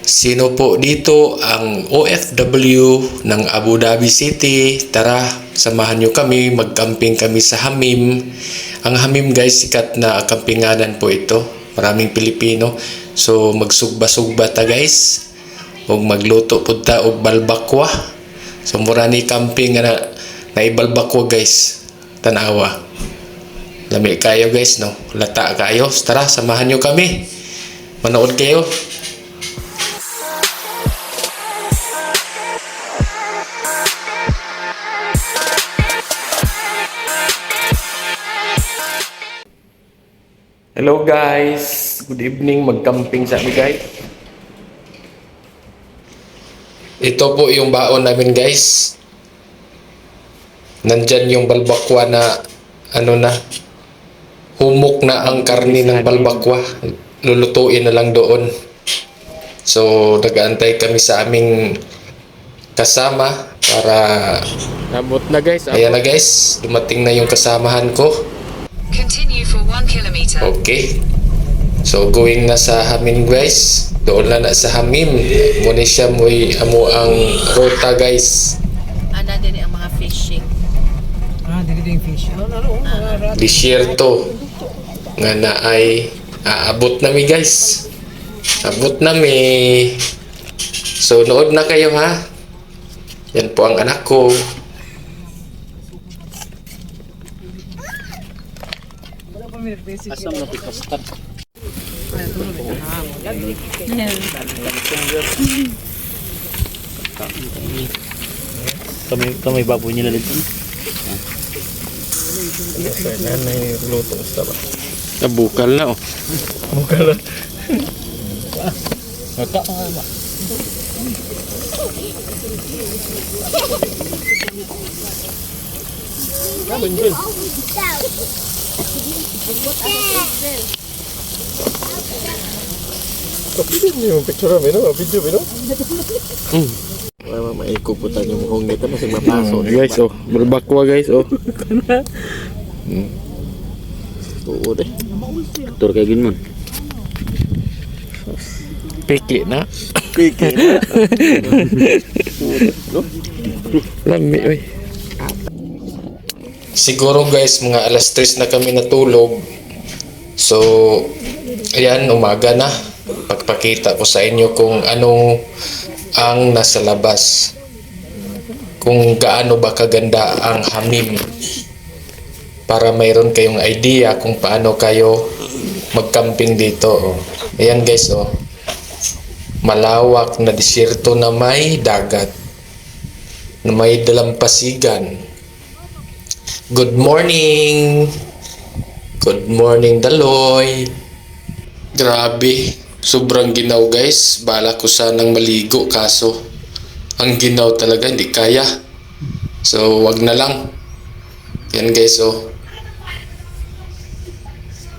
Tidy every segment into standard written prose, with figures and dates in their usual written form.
Sino po dito ang OFW ng Abu Dhabi City? Tara, samahan nyo kami, mag-camping kami sa Hamim. Ang Hamim guys, sikat na kampinganan po ito. Maraming Pilipino. So magsugba-sugba ta guys. Huwag magluto po ta og balbakwa. So mura ni camping na ibalbakwa guys. Tanawa. Lami kayo guys, no? Lata kayo. Tara, samahan nyo kami. Manood kayo. Hello guys, good evening, mag-camping sa amin guys. Ito po yung baon namin guys. Nandyan yung balbakwa na humok na ang karni ng balbakwa. Lulutuin na lang doon. So nag-aantay kami sa aming kasama para abot na guys. Ayan na guys, dumating na yung kasamahan ko. Continue for 1 kilometer. Okay. So going na sa Hamim guys. Doon na sa Hamim. Muna siya amo ang rota guys. Ana din ang mga fishing. Dili din fish. Disyerto. Nga na ay aabot nami guys. Abot nami. So nood na kayo ha. Yan po ang anak ko. Asam na pipastak. Kami baboy nila dito. Nabukal na oh. Bukal na. Mata ka ba? Kabanjol. Yung picture namin, no? Video, no? Maikuputan yung mukhang nito, masig mapaso. Guys oh, balbakwa guys oh. Oo, deh. Tur kayak gini man. Piki na. Kiki. Lami oy. Siguro guys, mga alas 3 na kami natulog. So, ayan, umaga na. Pagpakita ko sa inyo kung ano ang nasa labas. Kung gaano ba kaganda ang Hamim. Para mayroon kayong idea kung paano kayo mag-camping dito. Oh. Ayan guys, oh. Malawak na disyerto na may dagat. Na may dalampasigan. Good morning! Good morning, Daloy! Grabe, sobrang ginaw guys. Bala ko sanang maligo kaso ang ginaw talaga, hindi kaya. So, wag na lang. Yan guys, oh.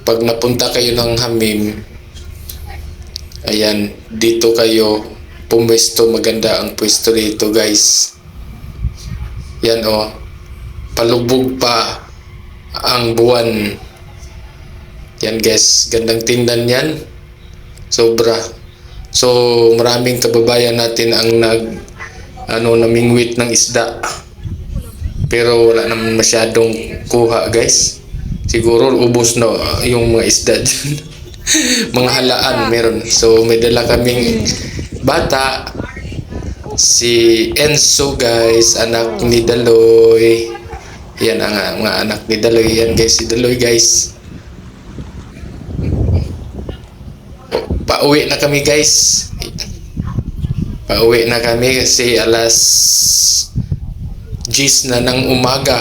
Pag napunta kayo ng Hamim, ayan, dito kayo pumwesto. Maganda ang pwesto dito guys. Yan, oh. Palubog pa ang buwan. Yan guys, gandang tindan yan. Sobra. So maraming kababayan natin ang namingwit ng isda. Pero wala naman masyadong kuha guys. Siguro ubos na yung mga isda dyan. Mga halaan meron. So may dala kaming bata. Si Enzo guys, anak ni Daloy. Yan ang mga anak ni Daloy. Yan guys, si Daloy guys. Pauwi na kami guys. Pauwi na kami kasi alas 10 na ng umaga.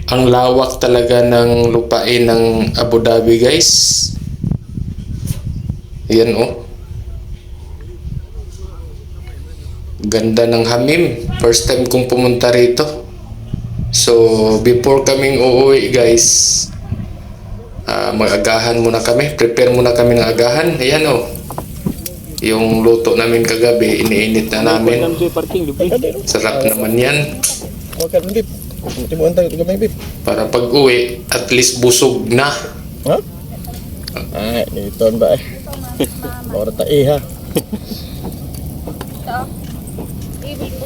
Ang lawak talaga ng lupain ng Abu Dhabi guys. Yan oh. Ganda ng Hamim. First time kong pumunta rito. So, before kaming uuwi guys, mag-agahan muna kami. Prepare muna kami ng agahan. Ayan o. Yung luto namin kagabi, iniinit na namin. Sarap naman yan. Okay, Bip. Timuan tayo, tiga may Bip. Para pag uwi, at least busog na. Ha? Ay, dito ba eh. Bawara tayo ha.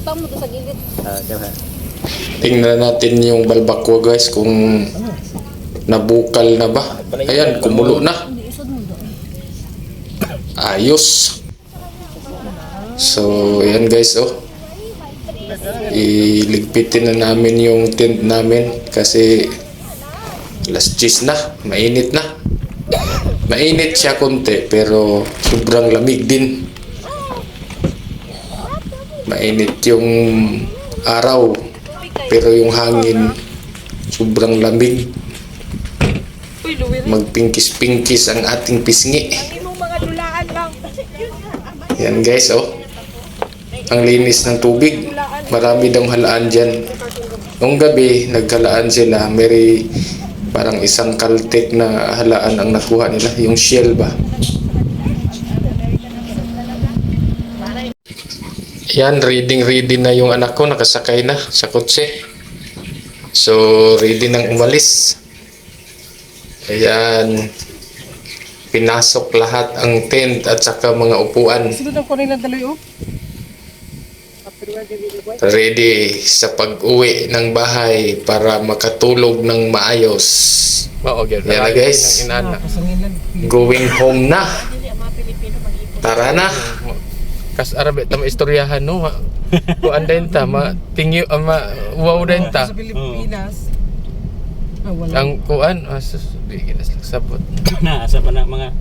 Utang mo to sa gilid. Diba? Tingnan natin yung balbakwa guys kung nabukal na ba. Ayan, kumulo na. Ayos. So, ayan guys, oh. Iligpitin na namin yung tent namin kasi alas 10 na, mainit na. Mainit siya konti pero sobrang lamig din. Mainit yung araw pero yung hangin sobrang lamig. Magpingkis-pingkis ang ating pisngi. Yan guys, oh. Ang linis ng tubig. Marami daw halaan dyan. Nung gabi, naghalaan sila. May parang isang Caltech na halaan ang nakuha nila. Yung shell ba? Yan, ready na yung anak ko. Nakasakay na sa kotse. So, ready nang umalis. Ayan. Pinasok lahat ang tent at saka mga upuan. Sunod ang kunin lang daloy, oh. Ready sa pag-uwi ng bahay para makatulog ng maayos. Yan na guys. Pasangin lang. Going home na. Tara na. Kas arabe ta maistoryahan no. Kuan din ta tingyo wow din ta. Sa Pilipinas. Wala. Ang kuan di ginas sabot. Na asa pa na mga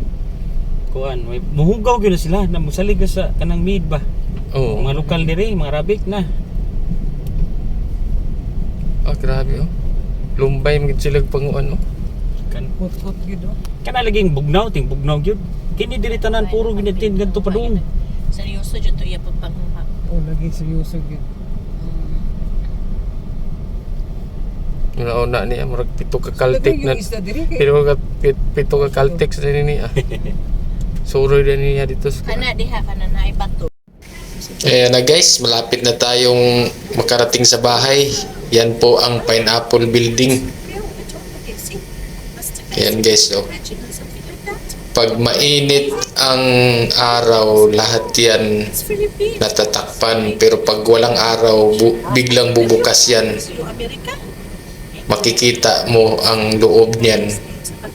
kuan, may muhugaw gyud na sila na mosalig sa kanang mid ba. Oh. Mga lokal diri, mga Arabic na. Grabe oh. Lumbay magid sila panguan oh. Kan Kot-kot gid, oh. kana laging bugnaw, ting bugnaw gyud. Kini diri tanan puro ginatin ganto pa doon. Seryoso dyan to iya pagpanguha. Oh, lagi seryoso gid. Una niya murag pito ka Caltech na. Yung isda diri kay. Pero pito ka Caltech sa niya. Suroy din niya dito sa. Kana diha kana na ibato. Ayan na guys, malapit na tayong makarating sa bahay. Yan po ang Pineapple Building. Ayan guys, oh. Pag mainit ang araw, lahat yan natatakpan. Pero pag walang araw, biglang bubukas yan. Makikita mo ang loob niyan.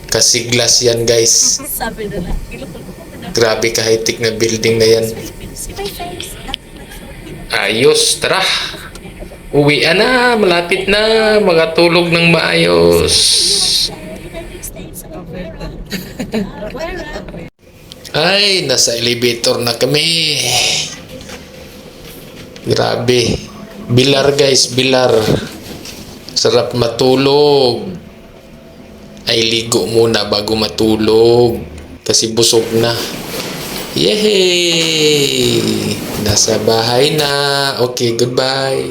Kasi glass yan guys. Sabi nila. Grabe ka-high-tech na building na yan. Ayos, tara. Uwian na, malapit na. Magatulog ng maayos. Ay, nasa elevator na kami. Grabe. Bilar guys, bilar. Sarap matulog. Ay, ligo muna bago matulog. Kasi busog na. Yehey! Nasa bahay na. Okay, goodbye.